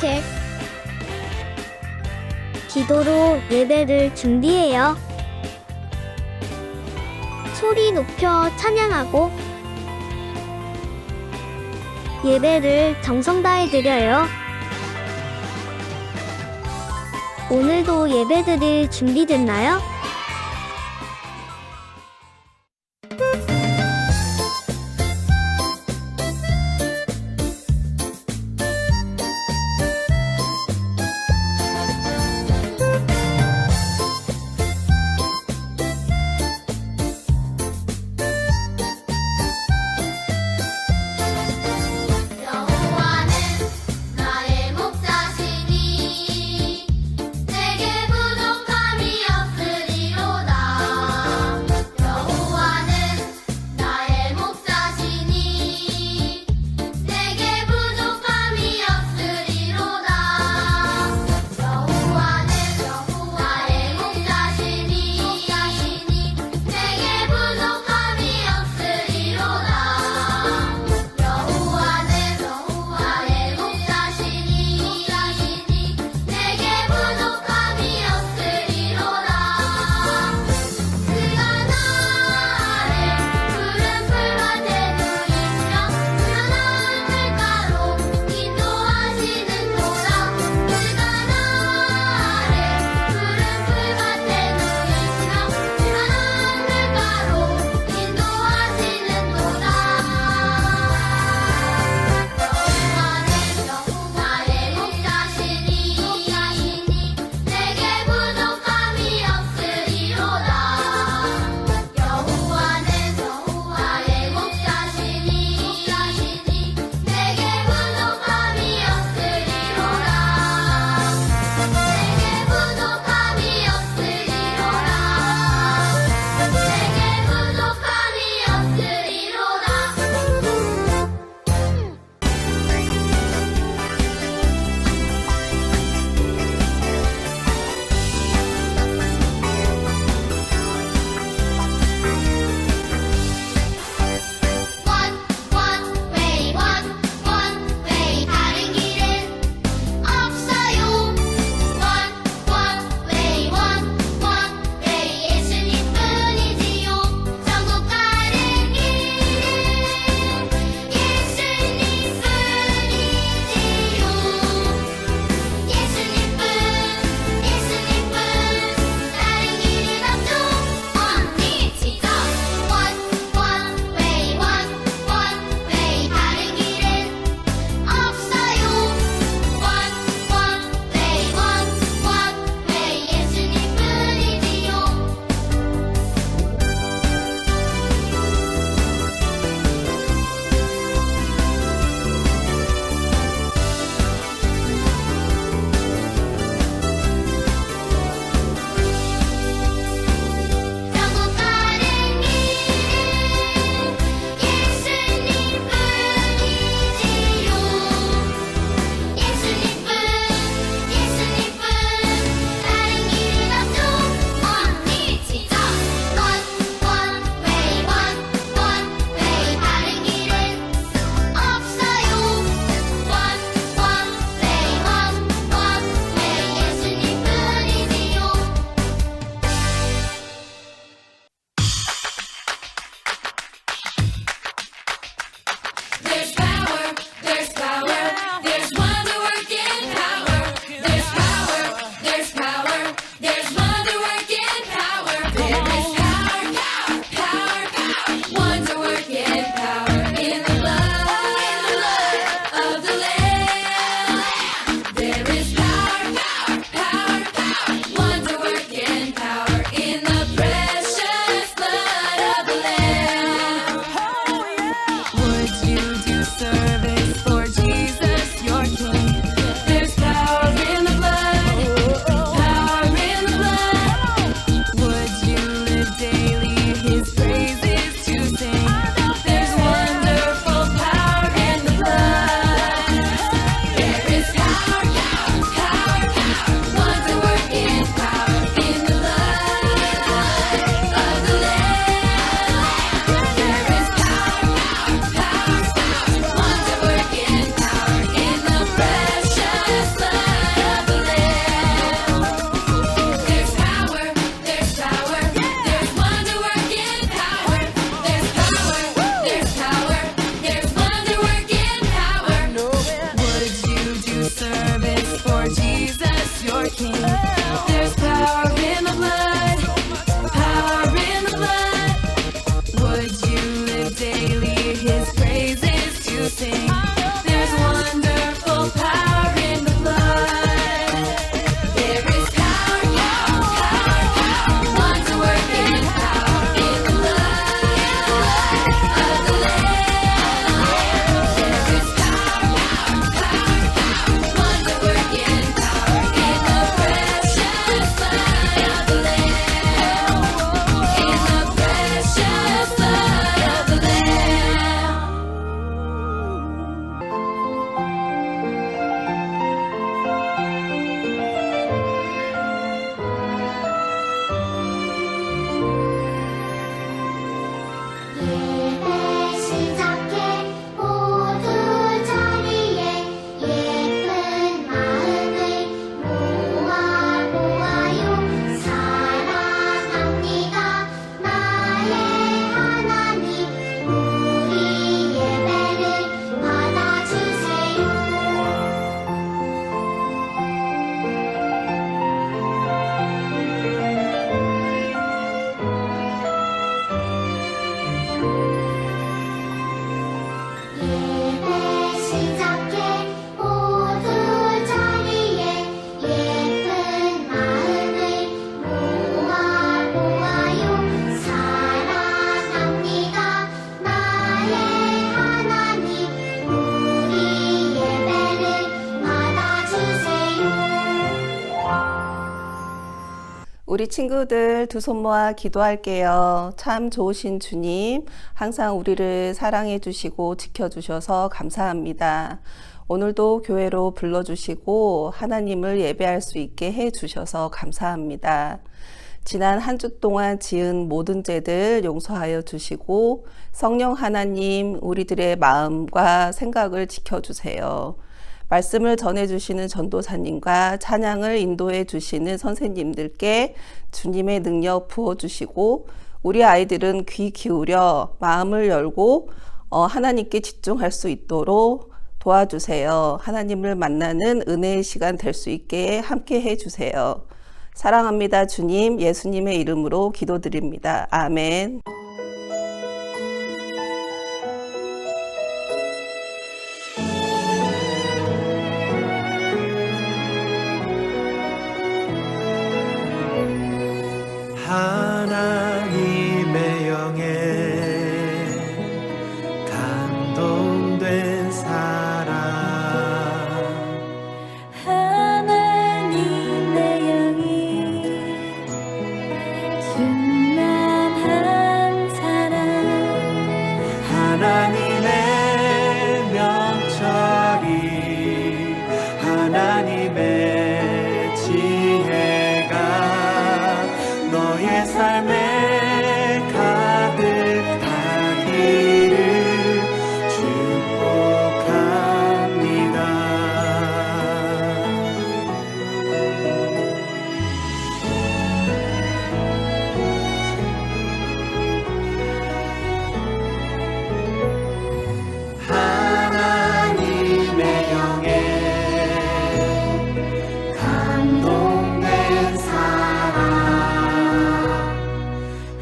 선택. 기도로 예배를 준비해요. 소리 높여 찬양하고 예배를 정성 다해 드려요. 오늘도 예배 드릴 준비됐나요? 우리 친구들 두 손 모아 기도할게요. 참 좋으신 주님, 항상 우리를 사랑해 주시고 지켜주셔서 감사합니다. 오늘도 교회로 불러주시고 하나님을 예배할 수 있게 해 주셔서 감사합니다. 지난 한 주 동안 지은 모든 죄들 용서하여 주시고 성령 하나님 우리들의 마음과 생각을 지켜주세요. 말씀을 전해주시는 전도사님과 찬양을 인도해 주시는 선생님들께 주님의 능력 부어주시고 우리 아이들은 귀 기울여 마음을 열고 하나님께 집중할 수 있도록 도와주세요. 하나님을 만나는 은혜의 시간 될 수 있게 함께 해주세요. 사랑합니다. 주님, 예수님의 이름으로 기도드립니다. 아멘. 하나님의 영에 감동된 사람 하나님의 영이 충만한 사람 하나님의 명철이 하나님의 지혜가 너의 삶에 가득하기를 축복합니다. 하나님의 영에 감동된 사람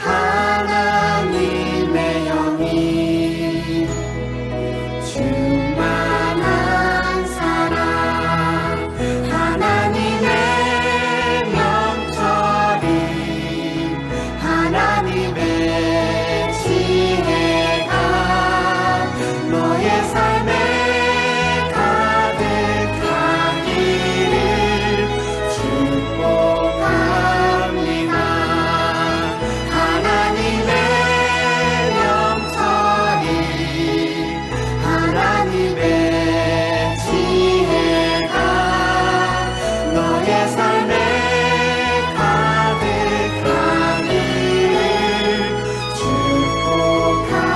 하나님의 영이 충만한 사람 하나님의 명철이 하나님의 지혜가 너의 삶에 가득하기를 축복합니다. 하나님의 명철이 하나님의 지혜가 너의 삶에 가득하기를 축복합니다.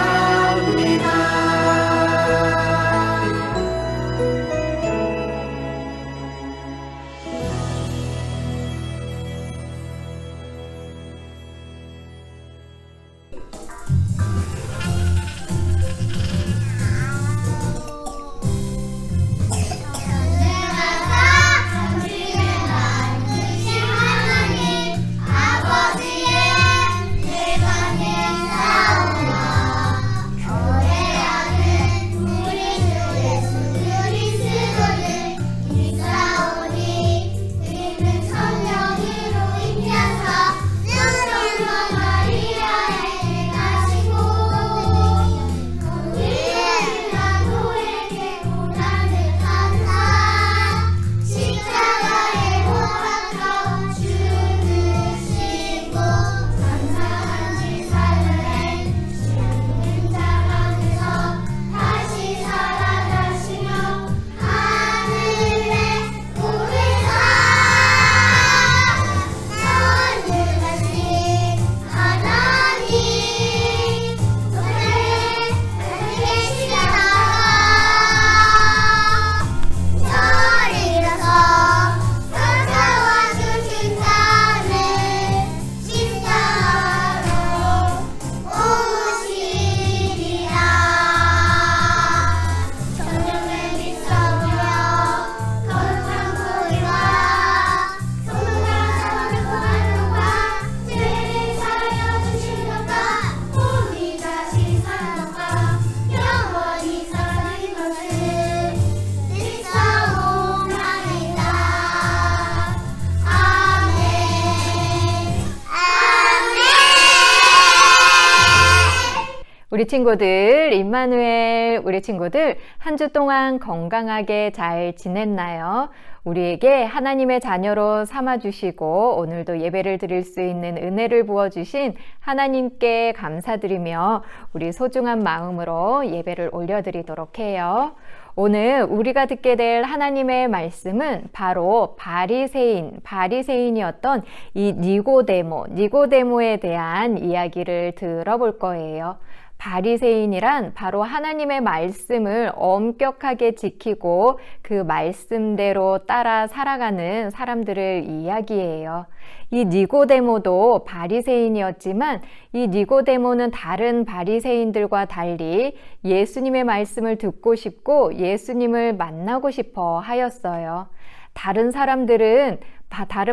우리 친구들, 임마누엘, 우리 친구들 한 주 동안 건강하게 잘 지냈나요? 우리에게 하나님의 자녀로 삼아주시고 오늘도 예배를 드릴 수 있는 은혜를 부어주신 하나님께 감사드리며 우리 소중한 마음으로 예배를 올려드리도록 해요. 오늘 우리가 듣게 될 하나님의 말씀은 바로 바리새인이었던 이 니고데모에 대한 이야기를 들어볼 거예요. 바리새인이란 바로 하나님의 말씀을 엄격하게 지키고 그 말씀대로 따라 살아가는 사람들을 이야기해요. 이 니고데모도 바리새인이었지만 이 니고데모는 다른 바리새인들과 달리 예수님의 말씀을 듣고 싶고 예수님을 만나고 싶어 하였어요. 다른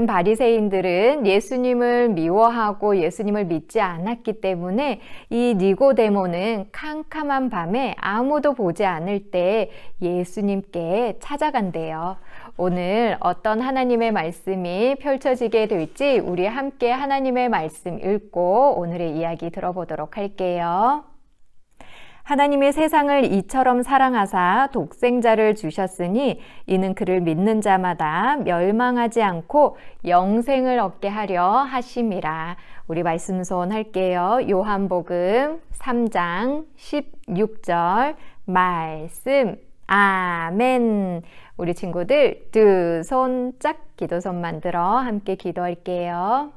바리새인들은 예수님을 미워하고 예수님을 믿지 않았기 때문에 이 니고데모는 캄캄한 밤에 아무도 보지 않을 때 예수님께 찾아간대요. 오늘 어떤 하나님의 말씀이 펼쳐지게 될지 우리 함께 하나님의 말씀 읽고 오늘의 이야기 들어보도록 할게요. 하나님이 세상을 이처럼 사랑하사 독생자를 주셨으니 이는 그를 믿는 자마다 멸망하지 않고 영생을 얻게 하려 하심이라. 우리 말씀손 할게요. 요한복음 3장 16절 말씀. 아멘. 우리 친구들 두 손 짝 기도손 만들어 함께 기도할게요.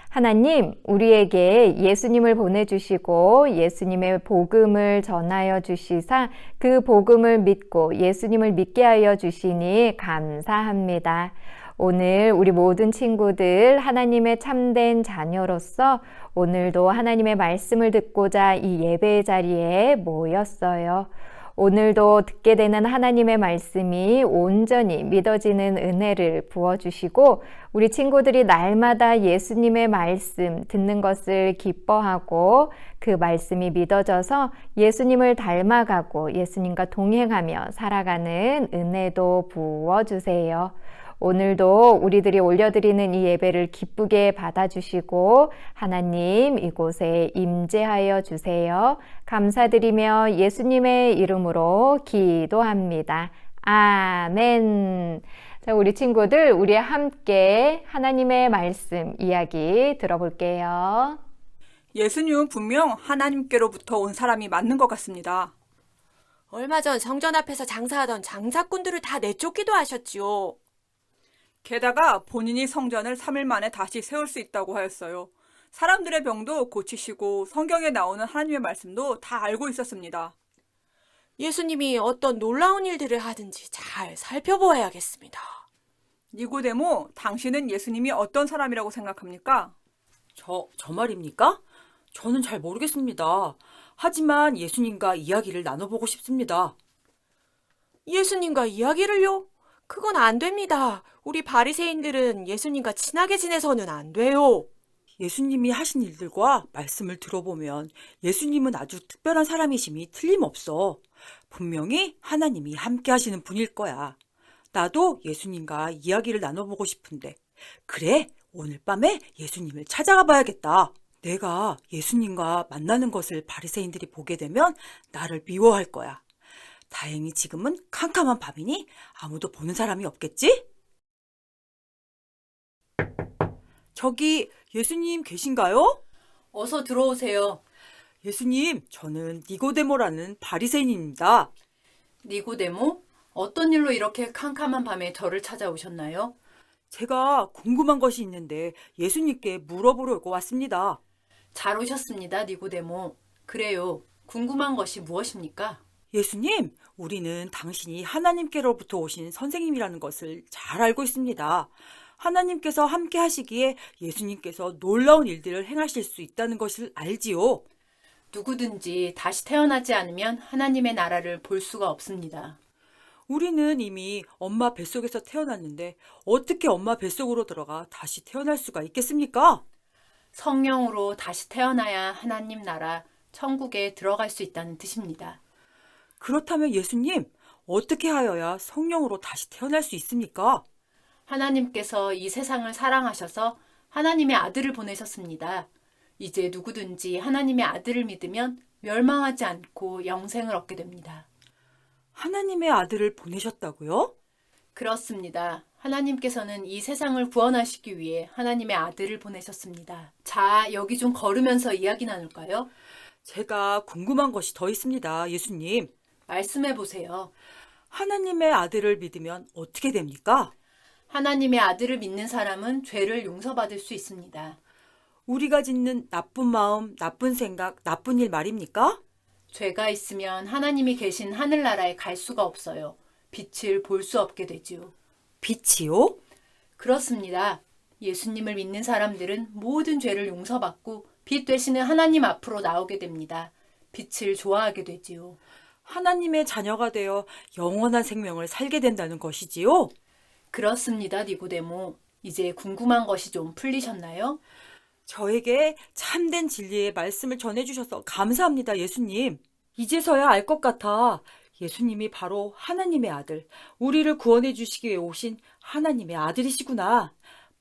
하나님, 우리에게 예수님을 보내주시고 예수님의 복음을 전하여 주시사 그 복음을 믿고 예수님을 믿게 하여 주시니 감사합니다. 오늘 우리 모든 친구들 하나님의 참된 자녀로서 오늘도 하나님의 말씀을 듣고자 이 예배의 자리에 모였어요. 오늘도 듣게 되는 하나님의 말씀이 온전히 믿어지는 은혜를 부어주시고 우리 친구들이 날마다 예수님의 말씀 듣는 것을 기뻐하고 그 말씀이 믿어져서 예수님을 닮아가고 예수님과 동행하며 살아가는 은혜도 부어주세요. 오늘도 우리들이 올려드리는 이 예배를 기쁘게 받아주시고 하나님 이곳에 임재하여 주세요. 감사드리며 예수님의 이름으로 기도합니다. 아멘. 자, 우리 친구들, 우리 함께 하나님의 말씀 이야기 들어볼게요. 예수님은 분명 하나님께로부터 온 사람이 맞는 것 같습니다. 얼마 전 성전 앞에서 장사하던 장사꾼들을 다 내쫓기도 하셨지요. 게다가 본인이 성전을 3일 만에 다시 세울 수 있다고 하였어요. 사람들의 병도 고치시고 성경에 나오는 하나님의 말씀도 다 알고 있었습니다. 예수님이 어떤 놀라운 일들을 하든지 잘 살펴보아야겠습니다. 니고데모, 당신은 예수님이 어떤 사람이라고 생각합니까? 저 말입니까? 저는 잘 모르겠습니다. 하지만 예수님과 이야기를 나눠보고 싶습니다. 예수님과 이야기를요? 그건 안 됩니다. 우리 바리새인들은 예수님과 친하게 지내서는 안 돼요. 예수님이 하신 일들과 말씀을 들어보면 예수님은 아주 특별한 사람이심이 틀림없어. 분명히 하나님이 함께 하시는 분일 거야. 나도 예수님과 이야기를 나눠보고 싶은데, 그래, 오늘 밤에 예수님을 찾아가 봐야겠다. 내가 예수님과 만나는 것을 바리새인들이 보게 되면 나를 미워할 거야. 다행히 지금은 캄캄한 밤이니 아무도 보는 사람이 없겠지? 저기 예수님 계신가요? 어서 들어오세요. 예수님, 저는 니고데모라는 바리새인입니다. 니고데모? 어떤 일로 이렇게 캄캄한 밤에 저를 찾아오셨나요? 제가 궁금한 것이 있는데 예수님께 물어보려고 왔습니다. 잘 오셨습니다, 니고데모. 그래요. 궁금한 것이 무엇입니까? 예수님, 우리는 당신이 하나님께로부터 오신 선생님이라는 것을 잘 알고 있습니다. 하나님께서 함께 하시기에 예수님께서 놀라운 일들을 행하실 수 있다는 것을 알지요. 누구든지 다시 태어나지 않으면 하나님의 나라를 볼 수가 없습니다. 우리는 이미 엄마 뱃속에서 태어났는데 어떻게 엄마 뱃속으로 들어가 다시 태어날 수가 있겠습니까? 성령으로 다시 태어나야 하나님 나라, 천국에 들어갈 수 있다는 뜻입니다. 그렇다면 예수님, 어떻게 하여야 성령으로 다시 태어날 수 있습니까? 하나님께서 이 세상을 사랑하셔서 하나님의 아들을 보내셨습니다. 이제 누구든지 하나님의 아들을 믿으면 멸망하지 않고 영생을 얻게 됩니다. 하나님의 아들을 보내셨다고요? 그렇습니다. 하나님께서는 이 세상을 구원하시기 위해 하나님의 아들을 보내셨습니다. 자, 여기 좀 걸으면서 이야기 나눌까요? 제가 궁금한 것이 더 있습니다, 예수님. 말씀해 보세요. 하나님의 아들을 믿으면 어떻게 됩니까? 하나님의 아들을 믿는 사람은 죄를 용서받을 수 있습니다. 우리가 짓는 나쁜 마음, 나쁜 생각, 나쁜 일 말입니까? 죄가 있으면 하나님이 계신 하늘나라에 갈 수가 없어요. 빛을 볼 수 없게 되지요. 빛이요? 그렇습니다. 예수님을 믿는 사람들은 모든 죄를 용서받고 빛 되시는 하나님 앞으로 나오게 됩니다. 빛을 좋아하게 되지요. 하나님의 자녀가 되어 영원한 생명을 살게 된다는 것이지요? 그렇습니다, 니고데모. 이제 궁금한 것이 좀 풀리셨나요? 저에게 참된 진리의 말씀을 전해주셔서 감사합니다, 예수님. 이제서야 알 것 같아. 예수님이 바로 하나님의 아들, 우리를 구원해 주시기 위해 오신 하나님의 아들이시구나.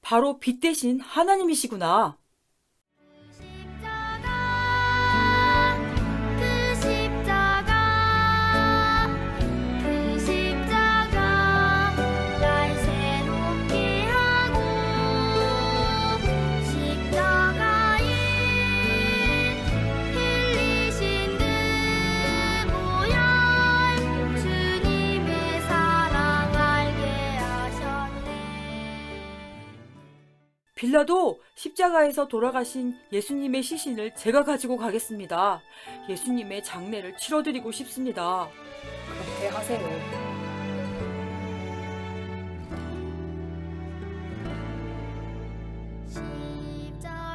바로 빛 대신 하나님이시구나. 그 십자가 날 새롭게 하고 십자가에 흘리신 그 보혈 주님의 사랑 알게 하셨네. 빌라도 십자가에서 돌아가신 예수님의 시신을 제가 가지고 가겠습니다. 예수님의 장례를 치러드리고 싶습니다. 그렇게 하세요.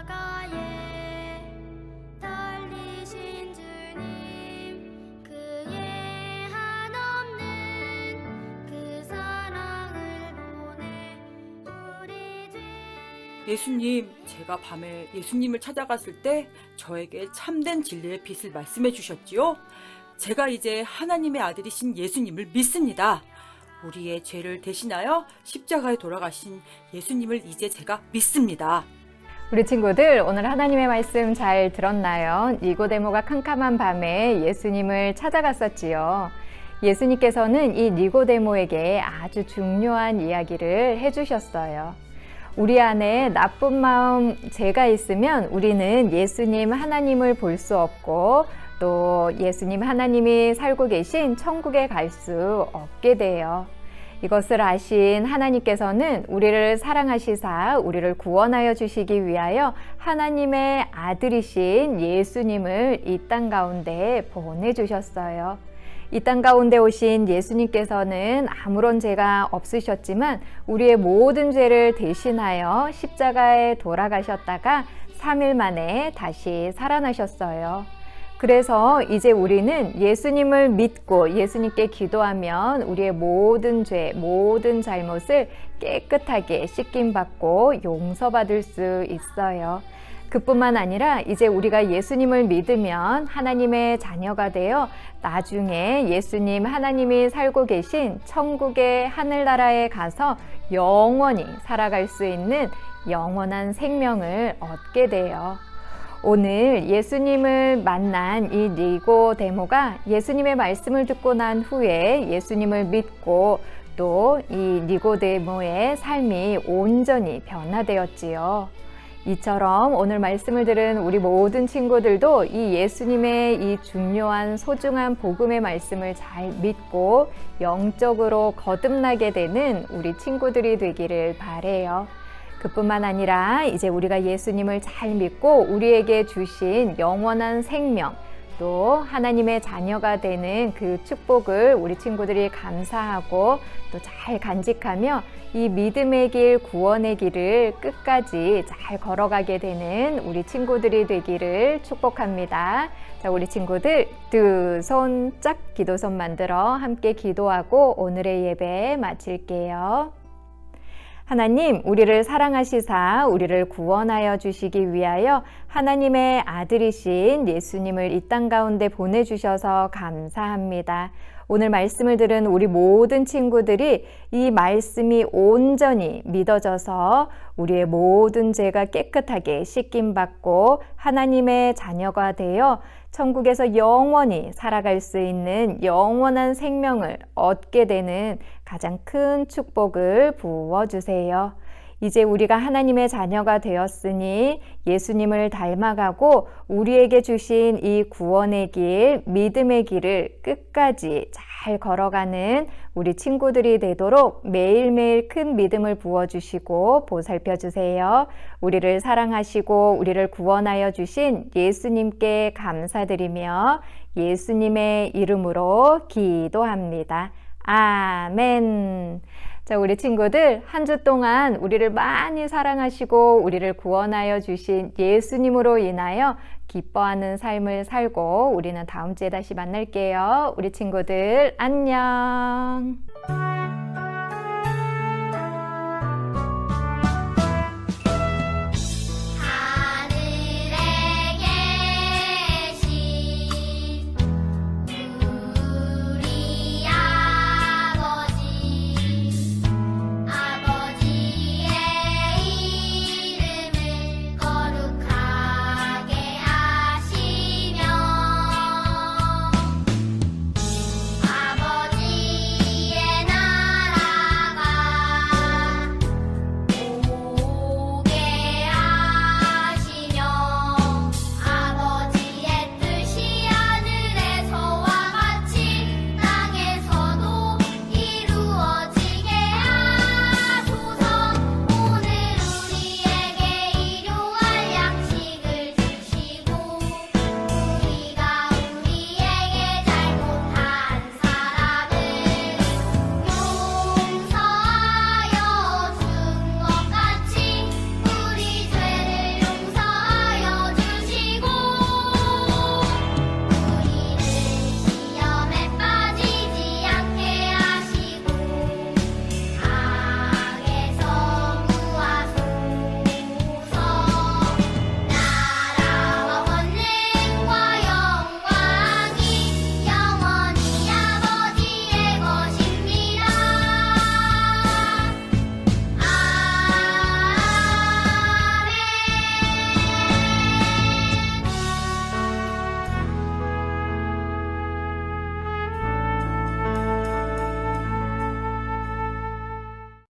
십자가에 달리신 주님 그의 한없는 그 사랑을 보내 우리 죄 예수님, 제가 밤에 예수님을 찾아갔을 때 저에게 참된 진리의 빛을 말씀해 주셨지요? 제가 이제 하나님의 아들이신 예수님을 믿습니다. 우리의 죄를 대신하여 십자가에 돌아가신 예수님을 이제 제가 믿습니다. 우리 친구들, 오늘 하나님의 말씀 잘 들었나요? 니고데모가 캄캄한 밤에 예수님을 찾아갔었지요. 예수님께서는 이 니고데모에게 아주 중요한 이야기를 해주셨어요. 우리 안에 나쁜 마음, 죄가 있으면 우리는 예수님 하나님을 볼 수 없고 또 예수님 하나님이 살고 계신 천국에 갈 수 없게 돼요. 이것을 아신 하나님께서는 우리를 사랑하시사 우리를 구원하여 주시기 위하여 하나님의 아들이신 예수님을 이 땅 가운데 보내주셨어요. 이 땅 가운데 오신 예수님께서는 아무런 죄가 없으셨지만 우리의 모든 죄를 대신하여 십자가에 돌아가셨다가 3일 만에 다시 살아나셨어요. 그래서 이제 우리는 예수님을 믿고 예수님께 기도하면 우리의 모든 죄, 모든 잘못을 깨끗하게 씻김받고 용서받을 수 있어요. 그뿐만 아니라 이제 우리가 예수님을 믿으면 하나님의 자녀가 되어 나중에 예수님 하나님이 살고 계신 천국의 하늘나라에 가서 영원히 살아갈 수 있는 영원한 생명을 얻게 돼요. 오늘 예수님을 만난 이 니고데모가 예수님의 말씀을 듣고 난 후에 예수님을 믿고 또 이 니고데모의 삶이 온전히 변화되었지요. 이처럼 오늘 말씀을 들은 우리 모든 친구들도 이 예수님의 이 중요한 소중한 복음의 말씀을 잘 믿고 영적으로 거듭나게 되는 우리 친구들이 되기를 바래요. 그뿐만 아니라 이제 우리가 예수님을 잘 믿고 우리에게 주신 영원한 생명, 또 하나님의 자녀가 되는 그 축복을 우리 친구들이 감사하고 또 잘 간직하며 이 믿음의 길, 구원의 길을 끝까지 잘 걸어가게 되는 우리 친구들이 되기를 축복합니다. 자, 우리 친구들 두 손 짝 기도선 만들어 함께 기도하고 오늘의 예배 마칠게요. 하나님, 우리를 사랑하시사 우리를 구원하여 주시기 위하여 하나님의 아들이신 예수님을 이 땅 가운데 보내주셔서 감사합니다. 오늘 말씀을 들은 우리 모든 친구들이 이 말씀이 온전히 믿어져서 우리의 모든 죄가 깨끗하게 씻김받고 하나님의 자녀가 되어 천국에서 영원히 살아갈 수 있는 영원한 생명을 얻게 되는 가장 큰 축복을 부어주세요. 이제 우리가 하나님의 자녀가 되었으니 예수님을 닮아가고 우리에게 주신 이 구원의 길, 믿음의 길을 끝까지 잘 걸어가는 우리 친구들이 되도록 매일매일 큰 믿음을 부어주시고 보살펴 주세요. 우리를 사랑하시고 우리를 구원하여 주신 예수님께 감사드리며 예수님의 이름으로 기도합니다. 아멘. 자, 우리 친구들 한 주 동안 우리를 많이 사랑하시고 우리를 구원하여 주신 예수님으로 인하여 기뻐하는 삶을 살고 우리는 다음 주에 다시 만날게요. 우리 친구들 안녕.